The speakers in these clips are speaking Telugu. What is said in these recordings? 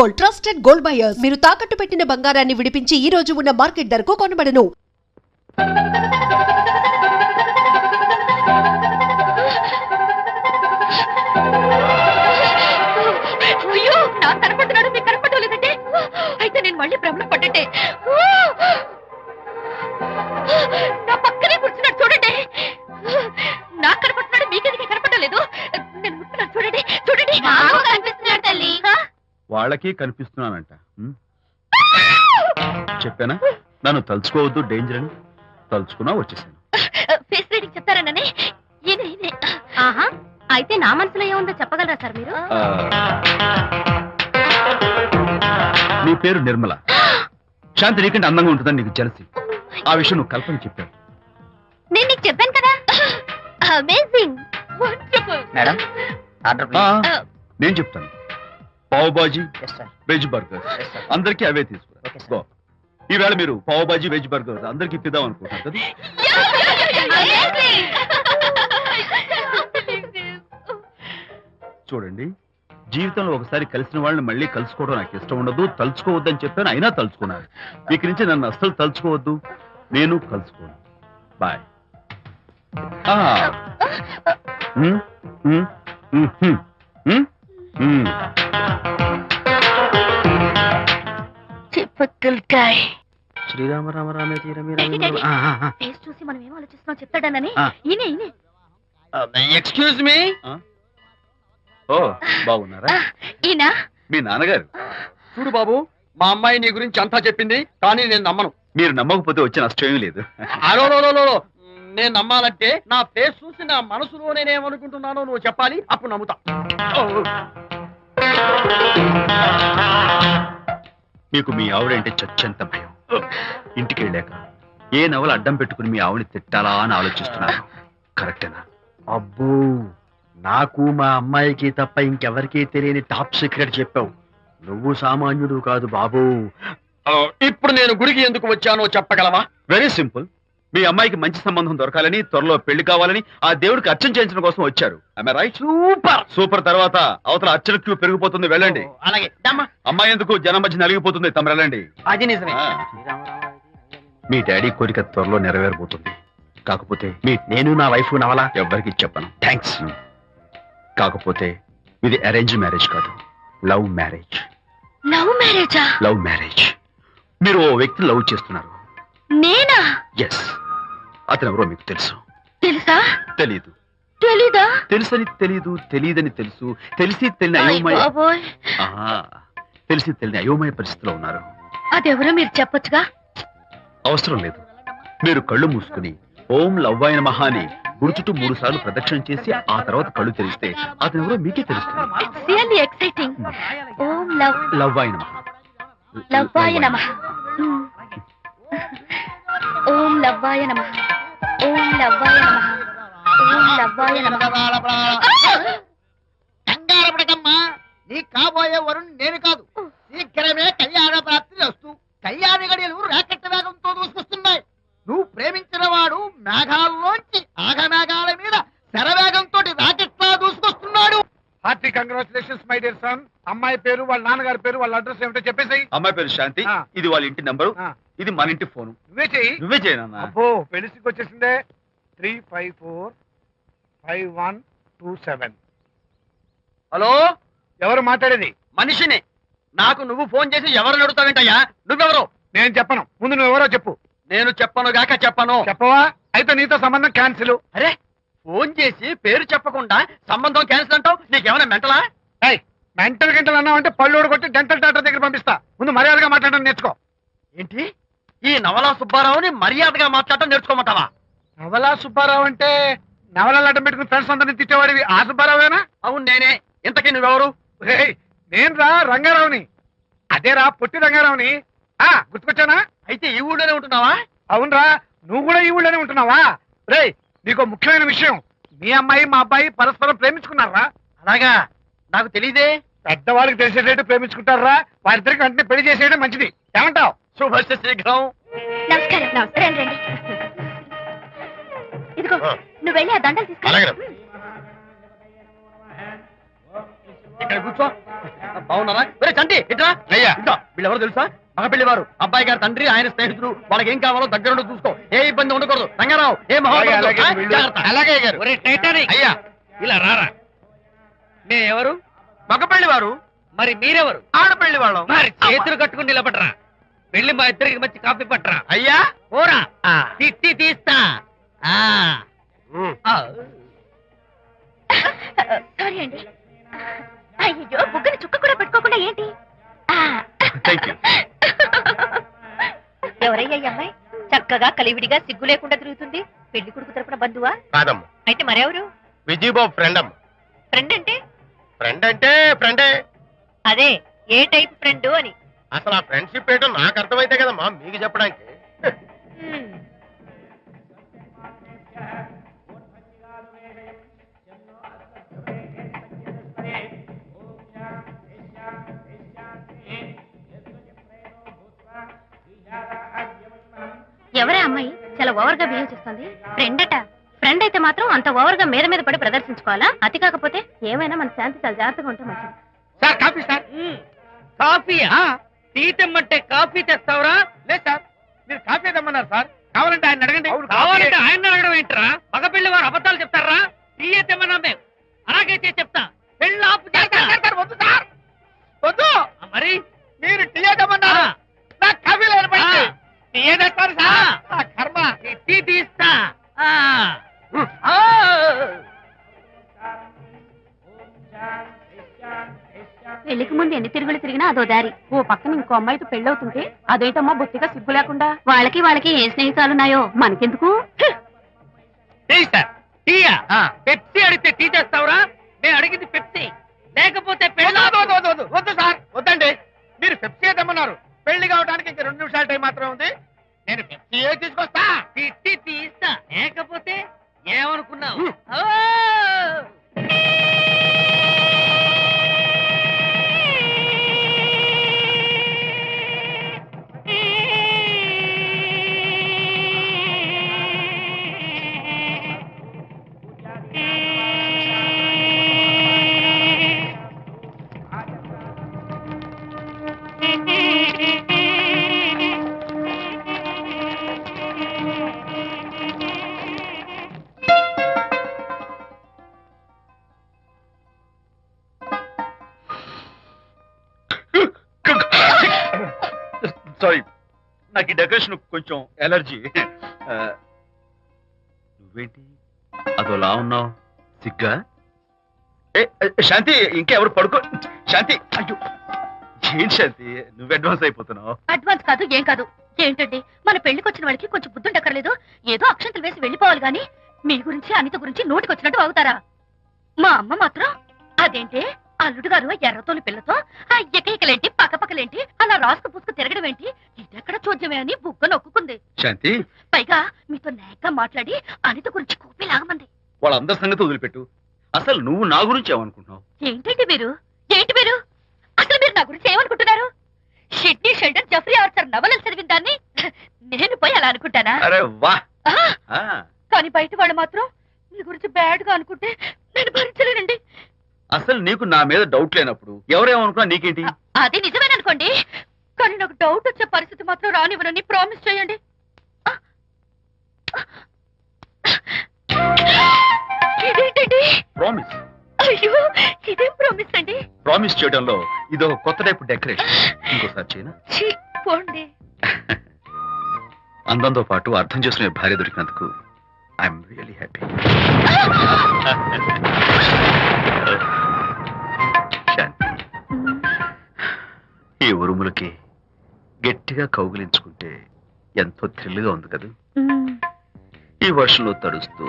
Gold, trusted gold buyers. మీరు తాకట్టు పెట్టిన బంగారాన్ని విడిపించి ఈ రోజు ఉన్న మార్కెట్ ధరకు కొనబడను. అయ్యో, నా కనపడుతున్నాడు, మీకు కనపడలేదంటే అయితే నేను మళ్ళీ భ్రమలో పడ్డట్టే. నా పక్కనే కూర్చున్నాడు చూడండి. నాకు కనపడుతున్నాడు, మీకెందుకు కనపడలేదు? నేను ముట్టున్నాను చూడండి, చూడండి. కనిపిస్తున్నాడు తల్లి. వాళ్ళకి కనిపిస్తున్నానంట. చెప్పానా నన్ను తలుచుకోవద్దు, డేంజర్ అని. తలుచుకున్నా వచ్చేసాను. ఫేస్ రీడింగ్ చెప్తారననే. ఆహా, అయితే నా మనసులో ఏముందో చెప్పగలరా సార్ మీరు? నీ పేరు నిర్మల. శాంతి నీకంటే అందంగా ఉంటుందని నీకు జలసి. ఆ విషయం నువ్వు కల్పన చెప్పాను. నేను నీకు చెప్పాను కదా. Amazing, wonderful. Madam order please. నేను చెప్తాను. Pav bhaji, yes sir. Veg burger yes sir. అందరికీ అవే తీసుకురా. Okay sir. గో. ఈవేళ మీరు పావ్ బాజీ వెజ్ బర్గర్ అందరికీ ఇద్దాం అనుకుంటారు కదా. చూడండి, జీవితంలో ఒకసారి కలిసిన వాళ్ళని మళ్ళీ కలుసుకోవడం నాకు ఇష్టం ఉండదు. తలుచుకోవద్దని చెప్పాను, అయినా తలుచుకున్నాను. ఇక నుంచి నన్ను అస్సలు తలుచుకోవద్దు, నేను కలుసుకోను. బాయ్. శ్రీరామ రామ రామే తీరమే ఫేస్ చూసి మనం ఏం ఆలోచిస్తున్నాం చెప్తాడనని. ఈయనే ఈయనే. Excuse me. ఓ, బాగున్నారా? ఈయన మీ నాన్నగారు. చూడు బాబు, మా అమ్మాయి నీ గురించి అంతా చెప్పింది, కానీ నేను నమ్మను. మీరు నమ్మకపోతే వచ్చే నష్టం ఏమీ లేదు. అలో నేను నమ్మాలంటే నా ఫేస్ చూసి నా మనసులో నేనేమనుకుంటున్నానో నువ్వు చెప్పాలి, అప్పుడు నమ్ముతా. మీకు మీ ఆవిడంటే చచ్చంత భయం. ఇంటికి వెళ్ళాక ఏ నవల అడ్డం పెట్టుకుని మీ ఆవిడని తిట్టాలా అని ఆలోచిస్తున్నాను. కరెక్టేనా? అబ్బో, నాకు మా అమ్మాయికి తప్ప ఇంకెవరికీ తెలియని టాప్ సీక్రెట్ చెప్పావు. నువ్వు సామాన్యుడు కాదు బాబు. ఇప్పుడు నేను గుడికి ఎందుకు వచ్చానో చెప్పగలవా? Very simple. మీ అమ్మాయికి మంచి సంబంధం దొరకాలని, త్వరలో పెళ్లి కావాలని ఆ దేవుడికి అర్చన చేయించడం కోసం వచ్చారు. రైట్? సూపర్. సూపర్. తర్వాత అవతల అర్చన క్యూ పెరిగిపోతుంది, వెళ్ళండి. అలాగే. అమ్మాయి ఎందుకు జనం మధ్య నలిగిపోతుంది, తమరు వెళ్ళండి. అది నిజమే. మీ డాడీ కోరిక త్వరలో నెరవేరబోతుంది. కాకపోతే నేను నా వైఫ్ నవలా ఎవ్వరికి చెప్పను. థ్యాంక్స్. కాకపోతే ఇది అరేంజ్ మ్యారేజ్ కాదు, లవ్ మ్యారేజ్. లవ్ మ్యారేజా? Love marriage. మీరు ఓ వ్యక్తి లవ్ చేస్తున్నారు. నేనా? ఎస్. అతను ఎవరో మీకు తెలుసు. తెలుసా? తెలీదు. తెలీదా? తెలుసని తెలీదు, తెలియదని తెలుసు, తెలిసి తెలియని అయోమయ తెలిసి తెలియని అయోమయ పరిస్థితిలో ఉన్నారు. అదెవరో మీరు చెప్పొచ్చుగా. అవసరం లేదు. మీరు కళ్ళు మూసుకుని ఓం లవ్వాయ నమః అని గుడి చుట్టూ 3 సార్లు ప్రదక్షిణ చేసి ఆ తర్వాత కళ్ళు తెరిస్తే అతను ఎవరో మీకే తెలుస్తుంది. It's really exciting. ఓం లవ్వాయ నమః. లవ్వాయ నమః. ఓం లవ్వాయ నమః. ఓం లవ్వాయ నమః. ఓం లవ్వాయ నమః. కంగారు పడకమ్మా, నీ కాబోయే వరుణ్ నేను కాదు. శీఘ్రమే కళ్యాణ ప్రాప్తి వస్తూ కళ్యాణ గడియలు రాకెట్ వేగంతో దూసుకొస్తున్నాయి. నువ్వు ప్రేమించిన వాడు మేఘాల్లోంచి ఆగమేఘాల మీద శరవేగంతో రాకెట్లా దూసుకొస్తున్నాడు. Hearty congratulations my dear son. అమ్మాయి పేరు, వాళ్ళ నాన్నగారి పేరు, వాళ్ళ అడ్రస్ ఏమిటో చెప్పేసాయి. అమ్మాయి పేరు శాంతి. ఇది వాళ్ళ ఇంటి నంబరు, ఇది మన ఇంటి ఫోను. నువ్వే చెయ్యి. నువ్వే చేయనన్నా. అబ్బో, పెళ్లికి వచ్చేసిందే. 3545127. హలో, ఎవరు మాట్లాడేది? మనిషిని. నాకు నువ్వు ఫోన్ చేసి ఎవరు అడుగుతావేంటయ్యా? నువ్వెవరు? నేను చెప్పను. ముందు నువ్వెవరో చెప్పు. నేను చెప్పను గాక చెప్పను. చెప్పవా? అయితే నీతో సంబంధం క్యాన్సిల్. అరే, ఫోన్ చేసి పేరు చెప్పకుండా సంబంధం క్యాన్సిల్ అంటావు? నీకేమైనా మెంటలా? మెంటల్ గంటలు అన్నావంటే పళ్ళు కొట్టి డెంటల్ డాక్టర్ దగ్గర పంపిస్తా. ముందు మర్యాదగా మాట్లాడడం నేర్చుకో. ఏంటి, ఈ నవలా సుబ్బారావుని మర్యాదగా మాట్లాడటం నేర్చుకోమంటావా? నవలా సుబ్బారావు అంటే నవలాలు అడ్డం పెట్టుకుని ఫ్రెండ్స్ అందరినీ తిట్టేవాడివి ఆ సుబ్బారావేనా? అవును నేనే. ఇంతకీ నువ్వెవరు? నేను రా రంగారావుని. అదేరా పొట్టి రంగారావుని. గుర్తుకొచ్చానా? అయితే ఈ ఊళ్ళోనే ఉంటున్నావా? అవునరా, నువ్వు కూడా ఈ ఊళ్ళోనే ఉంటున్నావా? రే, నీకు ముఖ్యమైన విషయం. మీ అమ్మాయి మా అబ్బాయి పరస్పరం ప్రేమించుకున్నారా? అలాగా? నాకు తెలీదే. పెద్దవాళ్ళకి తెలిసేటట్టు ప్రేమించుకుంటారా? వారిద్దరికి వెంటనే పెళ్లి చేసేయడం మంచిది. ఏమంటావు? శుభస్య శీఘ్రం. నమస్కారం. నమస్కారం. రండి. ఇదిగో, నువ్వు వెళ్ళి ఆ దండలు తీసుకురా. ఇక్కడ కూర్చో. బాగున్నారా? ఒరే చంటి ఇట్రా. అయ్యా ఇట్లా. వీళ్ళెవరో తెలుసా? మగ పెళ్లివారు, అబ్బాయి గారి తండ్రి, ఆయన స్నేహితుడు. వాళ్ళకి ఏం కావాలో దగ్గరుండి చూసుకో. ఏ ఇబ్బంది ఉండకూడదు. రంగారావు ఏ అలాగే గారు. అయ్యా ఇలా రారా. ఎవరు? మగ పెళ్లివారు. మరి మీరెవరు? ఆడపెళ్లి వాళ్ళం. మరి చేతులు కట్టుకుని నిలబడరా. వెళ్ళి మా ఇద్దరికి మంచి కాఫీ పట్టరా. అయ్యా పోరా, తిట్టి తీస్తా. సారీ అండి. అయ్యో బుగ్గని చుక్క కూడా పెట్టుకోకుండా ఏంటి? Thank you. ఎవరయ్యా ఈ అమ్మాయి? చక్కగా కలివిడిగా సిగ్గు లేకుండా తిరుగుతుంది. పెళ్లి కొడుకు తరపున బంధువా? కాదమ్మ, అయితే మరెవరు? విజయబాబు ఫ్రెండ్ అమ్మ. ఫ్రెండ్ అంటే? ఫ్రెండ్ అంటే ఫ్రెండే. అదే ఏ టైప్ ఫ్రెండ్ అని. అసలు ఆ ఫ్రెండ్షిప్ ఏంటో నాకు అర్థమైతే కదమ్మా మీకు చెప్పడానికి. ఎవరే అమ్మాయి చాలా ఓవర్ గా బిహేవ్ చేస్తుంది? ఫ్రెండ్ అట. ఫ్రెండ్ అయితే మాత్రం అంత ఓవర్ గా మీద మీద పడి ప్రదర్శించుకోవాలా? అతి కాకపోతే ఏమైనా మన శాంతి చాలా జాగ్రత్తగా ఉంటే మంచిది. Sir coffee sir. కాఫీయా? టీ తెమ్మంటే కాఫీ తెస్తావురా? లేదు సార్, మీరు కాఫీ తెమ్మన్నారు సార్. కావాలంటే ఆయన అడగండి. కావాలంటే ఆయన అడగడం ఏంట్రా? మగ పెళ్లి వారు అబద్ధాలు చెప్తారా? టీ తెమ్మన్నా మేము అలాగైతే చెప్తా. పెళ్ళి ఆపు చేస్తా. వద్దు సార్, వద్దు. మరి మీరు టీ తెమ్మన్నారు, నాకు కాఫీ లేదు. టీ తెస్తారు సార్. కర్మ. టీ తీస్తా. పెళ్లికి ముందు ఎన్ని తిరుగులు తిరిగినా అదో దారి. ఓ పక్కన ఇంకో అమ్మాయితో పెళ్ళవుతుంటే అదేంటమ్మా బొత్తిగా సిగ్గు లేకుండా. వాళ్ళకి ఏ స్నేహితాలున్నాయో మనకెందుకు? Tea sir. టీయా? పెప్సీ అడిగితే టీ చేస్తావురా? నేను అడిగింది పెప్సీ, లేకపోతే వద్దు సార్, వద్దండి. మీరు పెప్సీ తెమ్మన్నారు. పెళ్లి కావడానికి ఇంక 2 నిమిషాల టైం మాత్రమే ఉంది. నేను పెప్సీ తీసుకొస్తా. తిట్టి తీస్తా, లేకపోతే ఏమనుకున్నావు? సారీ, నాకు ఈ డెకరేషన్ కొంచెం ఎలర్జీ. నువ్వేంటి అదోలా ఉన్నావు? సిగ్గా? శాంతి, ఇంకెవరు పడుకో. శాంతి, అయ్యో ఏంటి శాంతి, నువ్వు అడ్వాన్స్ అయిపోతున్నావు. అడ్వాన్స్ కాదు ఏం కాదు. ఏంటండి మన పెళ్లికి వచ్చిన వాళ్ళకి కొంచెం బుద్ధుండక్కర్లేదు? ఏదో అక్షంతలు వేసి వెళ్ళిపోవాలి గాని మీ గురించి అనిత గురించి నోటికి వచ్చినట్టు అవుతారా? మా అమ్మ మాత్రం అదేంటి అల్లుడు గారు ఎర్రతోని పిల్లతో ఆ ఎకైకలేంటి పక్కపక్కలేంటి అలా రాసుకు పుసుకు తిరగడం ఏంటి, ఇదెక్కడ చూద్యమే అని బుగ్గ నొక్కుంది. శాంతి, పైగా మీతో నేగ్గా మాట్లాడి అనిత గురించి కూపి లాగమంది. వాళ్ళందరి సంగతి వదిలిపెట్టు. అసలు నువ్వు నా గురించి ఏమనుకుంటున్నావు? ఏంటి మీరు అసలు మీరు నా గురించి ఏమనుకుంటున్నారు? షెడ్డీ షెల్డన్ జెఫ్రీ ఆర్చర్ నవలలు చదివిన దాన్ని నేను పోయి అలా అనుకుంటానా? అరే వా. కానీ బయట వాళ్ళు మాత్రం మీ గురించి బ్యాడ్ గా అనుకుంటే నేను భరించలేనండి. అసలు నీకు నా మీద డౌట్ లేనప్పుడు ఎవరేమనుకున్నా నీకేంటి? అది నిజమేననుకోండి, కానీ నాకు డౌట్ వచ్చే పరిస్థితి మాత్రం రానివ్వనని ప్రామిస్ చేయండి. ఇదేంటండి? ప్రామిస్? అయ్యో ఇదేం ప్రామిస్ అండి? ప్రామిస్ చేయడంలో ఇదో కొత్త టైపు డెకరేషన్. ఇంకోసారి చేయనా? పోండి. అందంతో పాటు అర్థం చేసుకునే భార్య దొరికినందుకు ఐఎమ్ రియలీ హ్యాపీ. శాంతి, ఈ ఉరుములకి గట్టిగా కౌగిలించుకుంటే ఎంతో థ్రిల్గా ఉంది కదా. ఈ వర్షంలో తడుస్తూ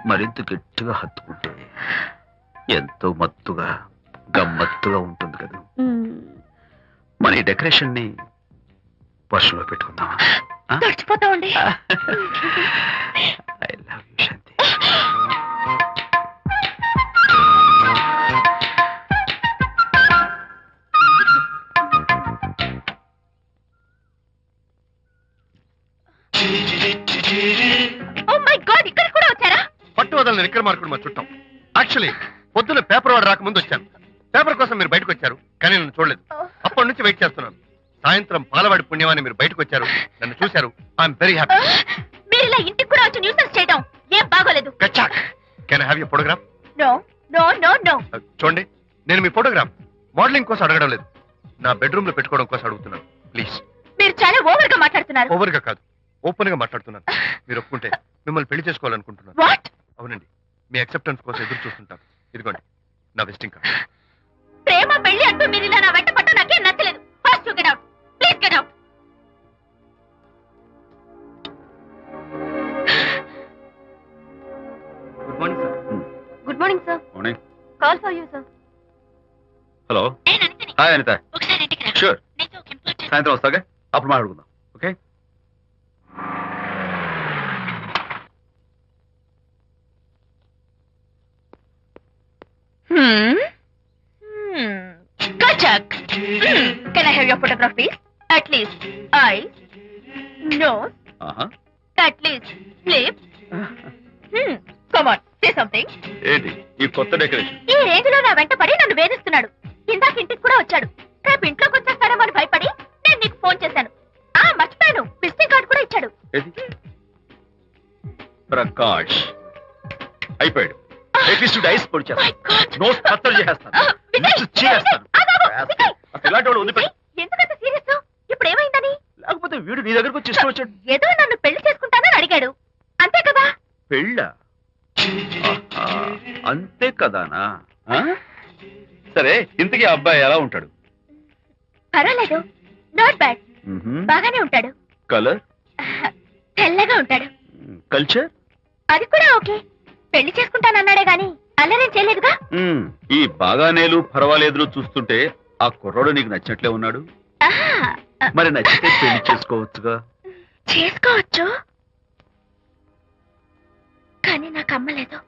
మరింత గట్టిగా హత్తుకుంటే ఎంతో మత్తుగా గమ్మత్తుగా ఉంటుంది కదా. మన ఈ డెకరేషన్ ని వర్షంలో పెట్టుకుందామా? తడిచిపోతామండి. I love you Shanti. Oh my God, ఇక్కడికి కూడా వచ్చారా? పట్టు వదలని నిక్కర మార్కుడు మా చుట్టాం. యాక్చువల్లీ పొద్దున పేపర్ వాడు రాకముందు వచ్చాను. పేపర్ కోసం మీరు బయటకు వచ్చారు కానీ నన్ను చూడలేదు. అప్పటి నుంచి వెయిట్ చేస్తున్నాను. సాయంత్రం పాలవాడి పుణ్యమాన్ని మీరు బయటకు వచ్చారు, నన్ను చూశారు. I'm very happy. మీరు ఇలా ఇంటికి కూడా వచ్చి న్యూసెన్స్ చేయడం ఏం బాగోలేదు. కచాక్. Can I have your photograph? No no no no. చూడండి, నేను మీ ఫోటోగ్రాఫ్ మోడలింగ్ కోసం అడగడం లేదు, నా బెడ్రూమ్ లో పెట్టుకోవడం కోసం అడుగుతున్నాను. ప్లీజ్. మీరు చాలా ఓవర్ గా మాట్లాడుతున్నారు. ఓవర్ గా కాదు, ఓపెన్ గా మాట్లాడుతున్నాను. మీరు ఒప్పుకుంటే మిమ్మల్ని పెళ్లి చేసుకోవాలనుకుంటున్నాను. వాట్? అవునండి, మీ అక్సెప్టెన్స్ కోసం ఎదురు చూస్తుంటాను. ఇదిగోండి నా విజిటింగ్ కార్డ్. ప్రేమ పెళ్లి అంటూ మీరు ఇలా నా వెంట పట్ట నాకేం నచ్చలేదు. First you get out. Please get out. Good morning sir. Good morning sir. Morning. Call for you sir. Hello. నేను అనితని. హాయ్ అనిత. ఒకసారి ఇంటికి రా. షూర్. నీతో ఒక ఇంపార్టెంట్. సాయంత్రం వస్తాగా, అప్పుడు మాట్లాడుకుందాం. Okay. Kachak. Can I have your photograph, please? At least eyes, nose, at least lips. Come on, say something. ఏంటి ఈ కొత్త డెకరేషన్? ఈ రేంజ్ లో నా వెంట పడి నన్ను వేధిస్తున్నాడు. ఇందాక ఇంటికి కూడా వచ్చాడు. రేపు ఇంట్లోకి వచ్చేస్తాడేమో అని భయపడి నేను నీకు ఫోన్ చేశాను. మర్చిపోయాను, విజిటింగ్ కార్డు కూడా ఇచ్చాడు. ఏది? ప్రకాష్ అయిపోయాడు. అట్లీస్ట్ డైస్ పొడి My చేస్తాను, God. నోట్ కత్తలు చేస్తాను, విజయ్, నోట్స్ చేస్తాను. విజయ్. అసలు ఇలాంటి వాడు వదిలిపెట్టు. ఎందుకంత సీరియస్? ఇప్పుడు ఏమైందని? లేకపోతే వీడు నీ దగ్గరకు వచ్చి ఇష్టం వచ్చాడు. ఏదో నన్ను పెళ్లి చేసుకుంటానని అడిగాడు, అంతే కదా? పెళ్ళ అంతే కదానా? ఆ? సరే, ఇంతకీ ఆ అబ్బాయి ఎలా ఉంటాడు? పర్వాలేదు, నాట్ బ్యాడ్, బాగానే ఉంటాడు. కలర్? తెల్లగా ఉంటాడు. కల్చర్? అది కూడా ఓకే. పెళ్లి చేసుకుంటానన్నాడే గాని అల్లరేం చేయలేదుగా. ఈ బాగానేలు పర్వాలేదు చూస్తుంటే ఆ కుర్రోడు నీకు నచ్చినట్లే ఉన్నాడు. ఆహా, మరి నచ్చితే పెళ్లి చేసుకోవచ్చుగా. చేసుకోవచ్చు, కానీ నాకు అమ్మ లేదు,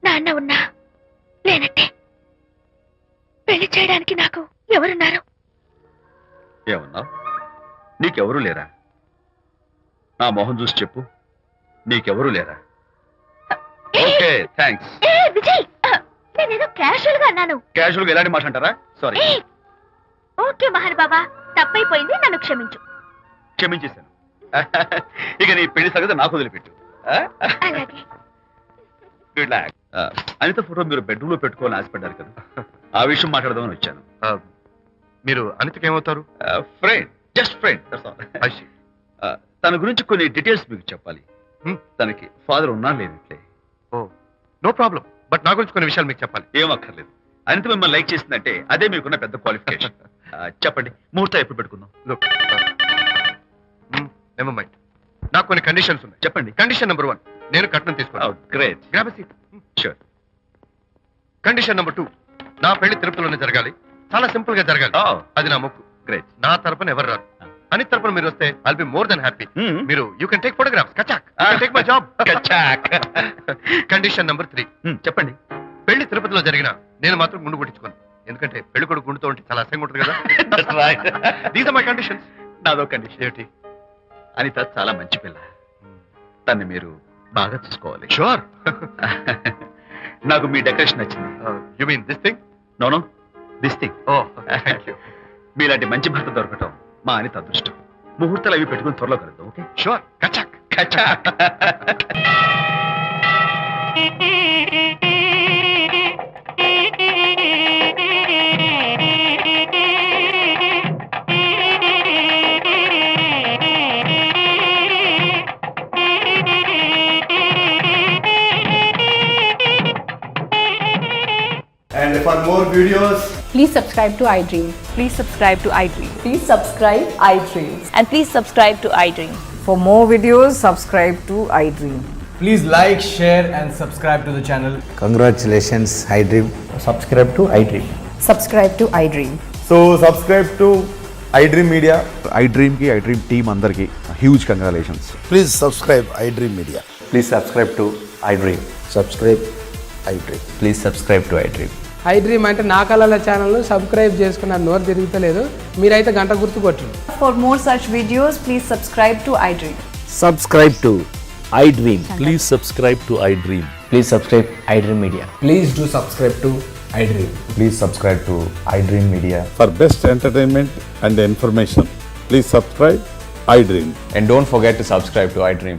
నాన్న ఉన్నా లేనట్టే. పెళ్లి చేయడానికి నాకు ఎవరున్నారు? ఏమన్నా నీకెవరూ లేరా? నా మొహం చూసి చెప్పు, నీకెవరూ లేరా? Okay, thanks. విజయ్, నేనేదో క్యాషువల్ గా అన్నాను. క్యాజువల్ గా ఎలాంటి మాట అంటారా? సారీ. ఓకే మహన్ బాబా, తప్పైపోయింది, నన్ను క్షమించు. క్షమించేశాను. ఇక నీ పెళ్లి సంగతి నాకు వదిలిపెట్టు. అలాగే. రిలాక్స్. అనిత ఫోటో మీరు బెడ్రూమ్ లో పెట్టుకోవాలని ఆశపడ్డారు కదా, ఆ విషయం మాట్లాడదామని వచ్చాను. మీరు అనితకి ఏమవుతారు? Friend, just friend. తన గురించి కొన్ని డీటెయిల్స్ మీకు చెప్పాలి. తనకి ఫాదర్ ఉన్నా లేనట్లే. ఓ, నో ప్రాబ్లం, బట్ నా గురించి కొన్ని విషయాలు మీకు చెప్పాలి. ఏం అక్కర్లేదు. అనిత మిమ్మల్ని లైక్ చేసిందంటే అదే మీకున్న పెద్ద క్వాలిఫికేషన్. చెప్పండి, ముహూర్తం ఎప్పుడు పెట్టుకుందాం? నెవర్ మైండ్, నాకు కొన్ని కండిషన్స్ ఉన్నాయి. చెప్పండి. కండిషన్ నెంబర్ 1, నేను కట్నం తీసుకోవాలి. Great. Grab seat. Sure. Condition number 2, నా పెళ్లి తిరుపతిలోనే జరగాలి, చాలా సింపుల్ గా జరగాలి. అది నా మొక్కు. గ్రేట్. నా తరపున ఎవరు రారు. అని తరపున మీరు వస్తే I'll be more than happy. మీరు యూ కెన్ టేక్ ఫోటోగ్రాఫ్స్. కచాక్. Take my job. కచాక్. కండిషన్ నెంబర్ 3, చెప్పండి. పెళ్లి తిరుపతిలో జరిగిన నేను మాత్రం గుండు కొట్టించుకోను, ఎందుకంటే పెళ్లి కొడుకు గుండుతో ఉంటే చాలా అసహ్యంగా ఉంటుంది కదా. These are my conditions. నాదో కండిషన్ ఏమిటి? అనిత చాలా మంచి పిల్ల, తన్ని మీరు బాగా చూసుకోవాలి. షూర్. నాకు మీ డెకరేషన్ నచ్చింది. You mean this thing? No, this thing. Oh, thank you. మీలాంటి మంచి భర్త దొరకటం మా అనిత అదృష్టం. ముహూర్తాలు అవి పెట్టుకుని త్వరలో కలుద్దాం. ఓకే? షూర్. కచాక్. కచాక్. And for more videos, Please subscribe to iDream. Please subscribe to iDream. Please subscribe iDream. And please subscribe to iDream. For more videos, subscribe to iDream. please like, share, and subscribe to the channel. Congratulations, iDream. Subscribe to iDream. Subscribe to iDream. So subscribe to iDream Media. iDream team అందరికి huge congratulations. Please subscribe iDream Media. Please subscribe to iDream. Subscribe iDream. Please subscribe to iDream. iDream అంటే నా కళల ఛానల్ను సబ్స్క్రైబ్ చేసుకున్న నోరు తిరుగుతలేదు, మీరైతే గంట గుర్తు కొట్టండి. For more such videos, please subscribe to iDream. Subscribe to iDream. Please subscribe to iDream. Please subscribe iDream Media. Please do subscribe to iDream. Please subscribe to iDream Media. For best entertainment and information, please subscribe iDream. And don't forget to subscribe to iDream.